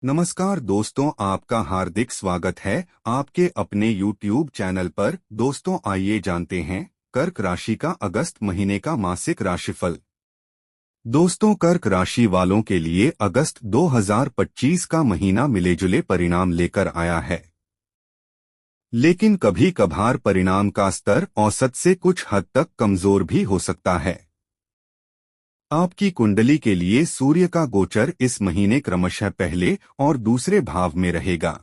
नमस्कार दोस्तों, आपका हार्दिक स्वागत है आपके अपने YouTube चैनल पर। दोस्तों, आइए जानते हैं कर्क राशि का अगस्त महीने का मासिक राशिफल। दोस्तों, कर्क राशि वालों के लिए अगस्त 2025 का महीना मिलेजुले परिणाम लेकर आया है, लेकिन कभी कभार परिणाम का स्तर औसत से कुछ हद तक कमजोर भी हो सकता है। आपकी कुंडली के लिए सूर्य का गोचर इस महीने क्रमशः पहले और दूसरे भाव में रहेगा।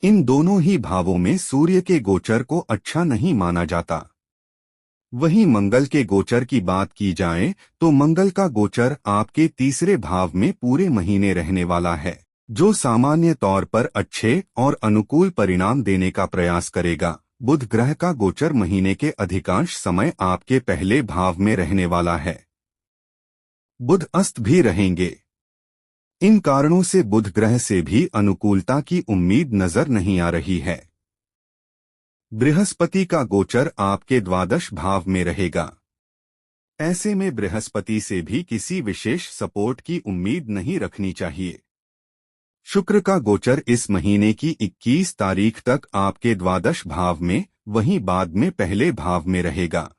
इन दोनों ही भावों में सूर्य के गोचर को अच्छा नहीं माना जाता। वहीं मंगल के गोचर की बात की जाए तो मंगल का गोचर आपके तीसरे भाव में पूरे महीने रहने वाला है, जो सामान्य तौर पर अच्छे और अनुकूल परिणाम देने का प्रयास करेगा। बुध ग्रह का गोचर महीने के अधिकांश समय आपके पहले भाव में रहने वाला है। बुध अस्त भी रहेंगे। इन कारणों से बुध ग्रह से भी अनुकूलता की उम्मीद नजर नहीं आ रही है। बृहस्पति का गोचर आपके द्वादश भाव में रहेगा। ऐसे में बृहस्पति से भी किसी विशेष सपोर्ट की उम्मीद नहीं रखनी चाहिए। शुक्र का गोचर इस महीने की 21 तारीख तक आपके द्वादश भाव में, वहीं बाद में पहले भाव में रहेगा।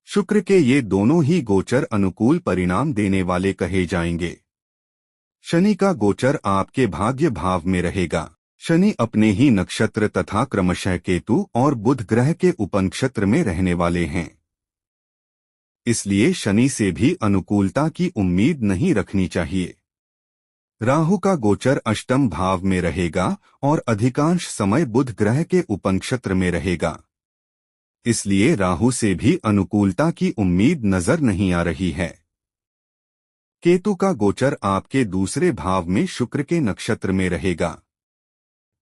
शुक्र के ये दोनों ही गोचर अनुकूल परिणाम देने वाले कहे जाएंगे। शनि का गोचर आपके भाग्य भाव में रहेगा। शनि अपने ही नक्षत्र तथा क्रमशः केतु और बुध ग्रह के उपनक्षत्र में रहने वाले हैं, इसलिए शनि से भी अनुकूलता की उम्मीद नहीं रखनी चाहिए। राहु का गोचर अष्टम भाव में रहेगा और अधिकांश समय बुध ग्रह के उपनक्षत्र में रहेगा, इसलिए राहु से भी अनुकूलता की उम्मीद नजर नहीं आ रही है। केतु का गोचर आपके दूसरे भाव में शुक्र के नक्षत्र में रहेगा।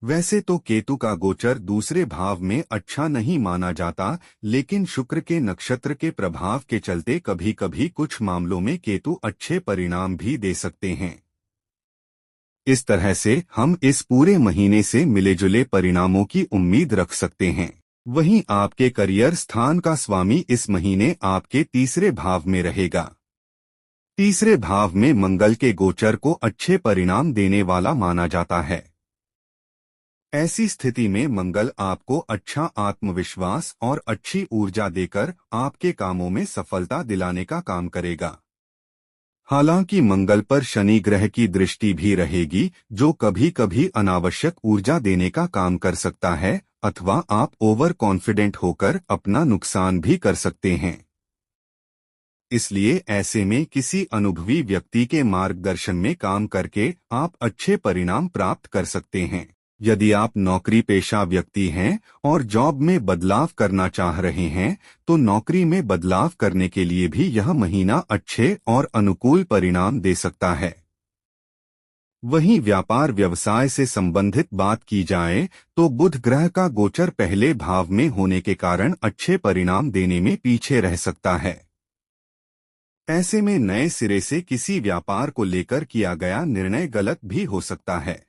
वैसे तो केतु का गोचर दूसरे भाव में अच्छा नहीं माना जाता, लेकिन शुक्र के नक्षत्र के प्रभाव के चलते कभी कभी कुछ मामलों में केतु अच्छे परिणाम भी दे सकते हैं। इस तरह से हम इस पूरे महीने से मिलेजुले परिणामों की उम्मीद रख सकते हैं। वहीं आपके करियर स्थान का स्वामी इस महीने आपके तीसरे भाव में रहेगा। तीसरे भाव में मंगल के गोचर को अच्छे परिणाम देने वाला माना जाता है। ऐसी स्थिति में मंगल आपको अच्छा आत्मविश्वास और अच्छी ऊर्जा देकर आपके कामों में सफलता दिलाने का काम करेगा। हालांकि मंगल पर शनि ग्रह की दृष्टि भी रहेगी, जो कभी कभी अनावश्यक ऊर्जा देने का काम कर सकता है, अथवा आप ओवर कॉन्फिडेंट होकर अपना नुकसान भी कर सकते हैं। इसलिए ऐसे में किसी अनुभवी व्यक्ति के मार्गदर्शन में काम करके आप अच्छे परिणाम प्राप्त कर सकते हैं। यदि आप नौकरी पेशा व्यक्ति हैं और जॉब में बदलाव करना चाह रहे हैं, तो नौकरी में बदलाव करने के लिए भी यह महीना अच्छे और अनुकूल परिणाम दे सकता है। वहीं व्यापार व्यवसाय से संबंधित बात की जाए तो बुध ग्रह का गोचर पहले भाव में होने के कारण अच्छे परिणाम देने में पीछे रह सकता है। ऐसे में नए सिरे से किसी व्यापार को लेकर किया गया निर्णय गलत भी हो सकता है।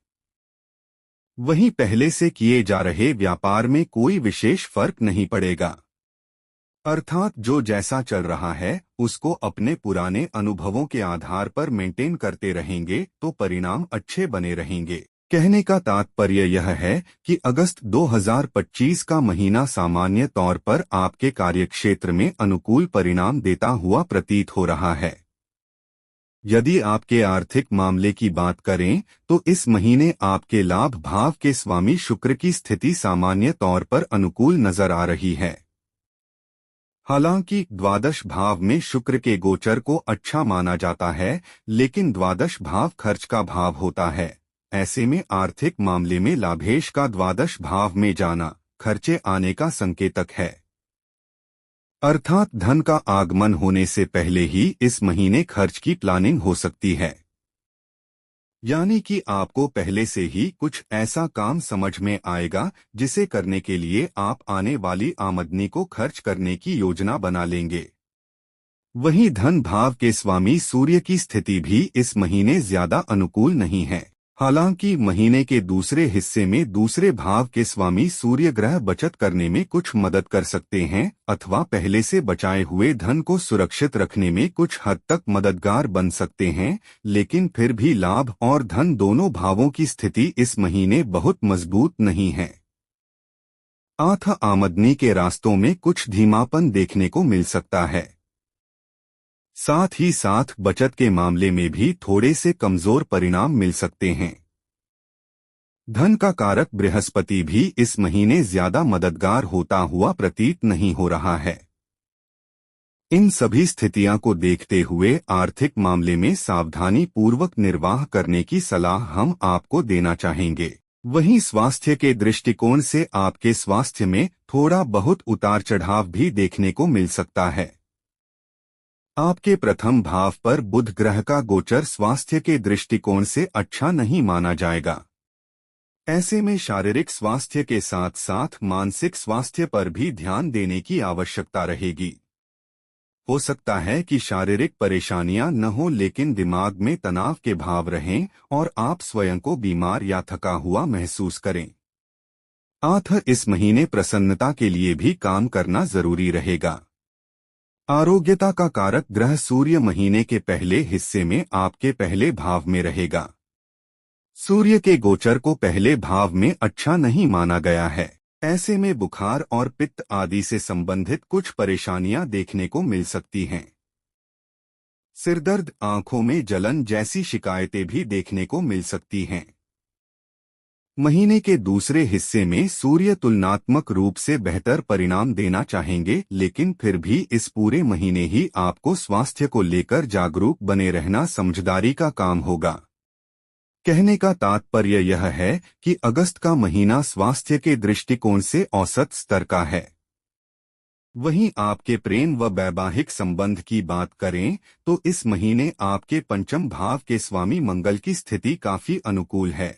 वहीं पहले से किए जा रहे व्यापार में कोई विशेष फर्क नहीं पड़ेगा, अर्थात जो जैसा चल रहा है उसको अपने पुराने अनुभवों के आधार पर मेंटेन करते रहेंगे तो परिणाम अच्छे बने रहेंगे। कहने का तात्पर्य यह है कि अगस्त 2025 का महीना सामान्य तौर पर आपके कार्यक्षेत्र में अनुकूल परिणाम देता हुआ प्रतीत हो रहा है। यदि आपके आर्थिक मामले की बात करें तो इस महीने आपके लाभ भाव के स्वामी शुक्र की स्थिति सामान्य तौर पर अनुकूल नजर आ रही है। हालांकि द्वादश भाव में शुक्र के गोचर को अच्छा माना जाता है, लेकिन द्वादश भाव खर्च का भाव होता है। ऐसे में आर्थिक मामले में लाभेश का द्वादश भाव में जाना खर्चे आने का संकेतक है, अर्थात धन का आगमन होने से पहले ही इस महीने खर्च की प्लानिंग हो सकती है। यानी कि आपको पहले से ही कुछ ऐसा काम समझ में आएगा जिसे करने के लिए आप आने वाली आमदनी को खर्च करने की योजना बना लेंगे। वहीं धन भाव के स्वामी सूर्य की स्थिति भी इस महीने ज्यादा अनुकूल नहीं है। हालांकि महीने के दूसरे हिस्से में दूसरे भाव के स्वामी सूर्य ग्रह बचत करने में कुछ मदद कर सकते हैं अथवा पहले से बचाए हुए धन को सुरक्षित रखने में कुछ हद तक मददगार बन सकते हैं, लेकिन फिर भी लाभ और धन दोनों भावों की स्थिति इस महीने बहुत मजबूत नहीं है। आमदनी के रास्तों में कुछ धीमापन देखने को मिल सकता है। साथ ही साथ बचत के मामले में भी थोड़े से कमजोर परिणाम मिल सकते हैं। धन का कारक बृहस्पति भी इस महीने ज्यादा मददगार होता हुआ प्रतीत नहीं हो रहा है। इन सभी स्थितियां को देखते हुए आर्थिक मामले में सावधानी पूर्वक निर्वाह करने की सलाह हम आपको देना चाहेंगे। वहीं स्वास्थ्य के दृष्टिकोण से आपके स्वास्थ्य में थोड़ा बहुत उतार चढ़ाव भी देखने को मिल सकता है। आपके प्रथम भाव पर बुध ग्रह का गोचर स्वास्थ्य के दृष्टिकोण से अच्छा नहीं माना जाएगा। ऐसे में शारीरिक स्वास्थ्य के साथ साथ मानसिक स्वास्थ्य पर भी ध्यान देने की आवश्यकता रहेगी। हो सकता है कि शारीरिक परेशानियां न हो लेकिन दिमाग में तनाव के भाव रहें और आप स्वयं को बीमार या थका हुआ महसूस करें। इस महीने प्रसन्नता के लिए भी काम करना जरूरी रहेगा। आरोग्यता का कारक ग्रह सूर्य महीने के पहले हिस्से में आपके पहले भाव में रहेगा। सूर्य के गोचर को पहले भाव में अच्छा नहीं माना गया है। ऐसे में बुखार और पित्त आदि से संबंधित कुछ परेशानियां देखने को मिल सकती हैं। सिरदर्द, आंखों में जलन जैसी शिकायतें भी देखने को मिल सकती हैं। महीने के दूसरे हिस्से में सूर्य तुलनात्मक रूप से बेहतर परिणाम देना चाहेंगे, लेकिन फिर भी इस पूरे महीने ही आपको स्वास्थ्य को लेकर जागरूक बने रहना समझदारी का काम होगा। कहने का तात्पर्य यह है कि अगस्त का महीना स्वास्थ्य के दृष्टिकोण से औसत स्तर का है। वहीं आपके प्रेम व वैवाहिक संबंध की बात करें तो इस महीने आपके पंचम भाव के स्वामी मंगल की स्थिति काफी अनुकूल है।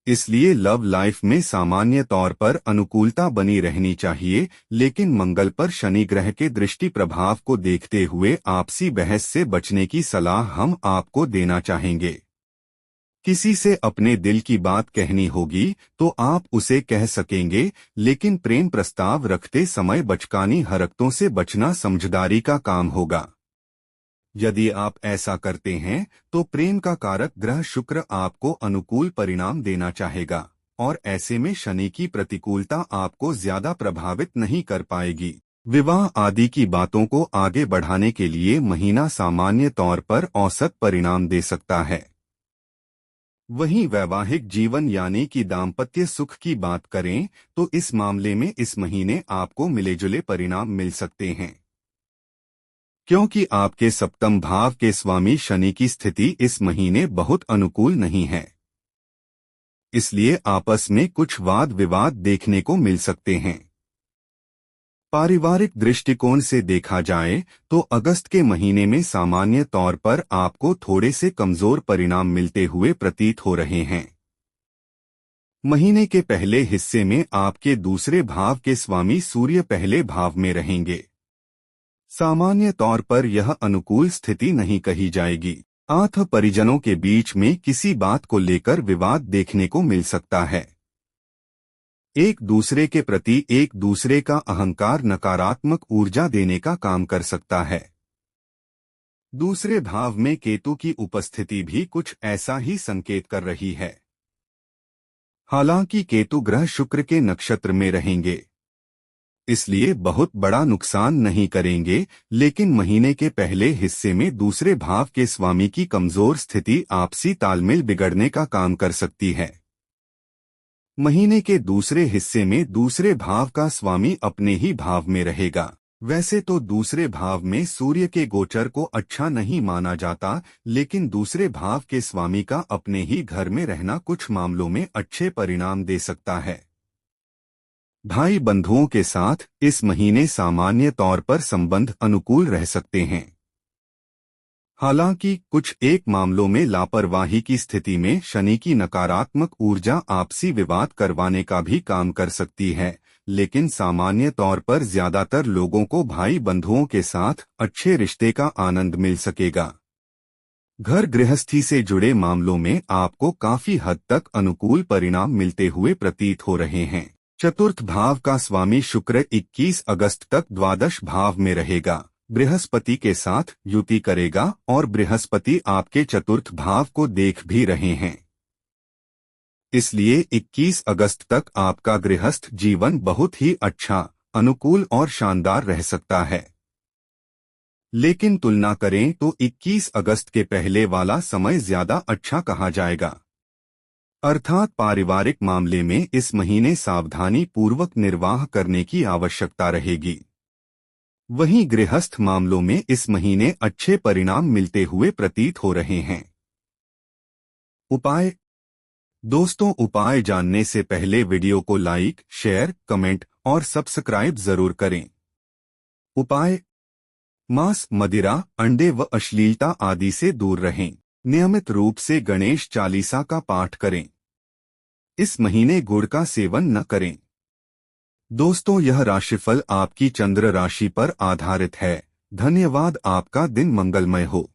इसलिए लव लाइफ में सामान्य तौर पर अनुकूलता बनी रहनी चाहिए, लेकिन मंगल पर शनि ग्रह के दृष्टि प्रभाव को देखते हुए आपसी बहस से बचने की सलाह हम आपको देना चाहेंगे। किसी से अपने दिल की बात कहनी होगी तो आप उसे कह सकेंगे, लेकिन प्रेम प्रस्ताव रखते समय बचकानी हरकतों से बचना समझदारी का काम होगा। यदि आप ऐसा करते हैं तो प्रेम का कारक ग्रह शुक्र आपको अनुकूल परिणाम देना चाहेगा और ऐसे में शनि की प्रतिकूलता आपको ज्यादा प्रभावित नहीं कर पाएगी। विवाह आदि की बातों को आगे बढ़ाने के लिए महीना सामान्य तौर पर औसत परिणाम दे सकता है। वहीं वैवाहिक जीवन यानी कि दाम्पत्य सुख की बात करें तो इस मामले में इस महीने आपको मिलेजुले परिणाम मिल सकते हैं, क्योंकि आपके सप्तम भाव के स्वामी शनि की स्थिति इस महीने बहुत अनुकूल नहीं है। इसलिए आपस में कुछ वाद विवाद देखने को मिल सकते हैं। पारिवारिक दृष्टिकोण से देखा जाए तो अगस्त के महीने में सामान्य तौर पर आपको थोड़े से कमजोर परिणाम मिलते हुए प्रतीत हो रहे हैं। महीने के पहले हिस्से में आपके दूसरे भाव के स्वामी सूर्य पहले भाव में रहेंगे। सामान्य तौर पर यह अनुकूल स्थिति नहीं कही जाएगी। परिजनों के बीच में किसी बात को लेकर विवाद देखने को मिल सकता है। एक दूसरे के प्रति एक दूसरे का अहंकार नकारात्मक ऊर्जा देने का काम कर सकता है। दूसरे भाव में केतु की उपस्थिति भी कुछ ऐसा ही संकेत कर रही है। हालांकि केतु ग्रह शुक्र के नक्षत्र में रहेंगे, इसलिए बहुत बड़ा नुकसान नहीं करेंगे, लेकिन महीने के पहले हिस्से में दूसरे भाव के स्वामी की कमजोर स्थिति आपसी तालमेल बिगड़ने का काम कर सकती है। महीने के दूसरे हिस्से में दूसरे भाव का स्वामी अपने ही भाव में रहेगा। वैसे तो दूसरे भाव में सूर्य के गोचर को अच्छा नहीं माना जाता, लेकिन दूसरे भाव के स्वामी का अपने ही घर में रहना कुछ मामलों में अच्छे परिणाम दे सकता है। भाई बंधुओं के साथ इस महीने सामान्य तौर पर संबंध अनुकूल रह सकते हैं। हालांकि कुछ एक मामलों में लापरवाही की स्थिति में शनि की नकारात्मक ऊर्जा आपसी विवाद करवाने का भी काम कर सकती है, लेकिन सामान्य तौर पर ज्यादातर लोगों को भाई बंधुओं के साथ अच्छे रिश्ते का आनंद मिल सकेगा। घर गृहस्थी से जुड़े मामलों में आपको काफी हद तक अनुकूल परिणाम मिलते हुए प्रतीत हो रहे हैं। चतुर्थ भाव का स्वामी शुक्र 21 अगस्त तक द्वादश भाव में रहेगा, बृहस्पति के साथ युति करेगा और बृहस्पति आपके चतुर्थ भाव को देख भी रहे हैं। इसलिए 21 अगस्त तक आपका गृहस्थ जीवन बहुत ही अच्छा, अनुकूल और शानदार रह सकता है। लेकिन तुलना करें तो 21 अगस्त के पहले वाला समय ज्यादा अच्छा कहा जाएगा। अर्थात पारिवारिक मामले में इस महीने सावधानी पूर्वक निर्वाह करने की आवश्यकता रहेगी। वहीं गृहस्थ मामलों में इस महीने अच्छे परिणाम मिलते हुए प्रतीत हो रहे हैं। उपाय। दोस्तों, उपाय जानने से पहले वीडियो को लाइक, शेयर, कमेंट और सब्सक्राइब जरूर करें। उपाय। मांस, मदिरा, अंडे व अश्लीलता आदि से दूर रहें। नियमित रूप से गणेश चालीसा का पाठ करें। इस महीने गुड़ का सेवन न करें। दोस्तों, यह राशिफल आपकी चंद्र राशि पर आधारित है। धन्यवाद। आपका दिन मंगलमय हो।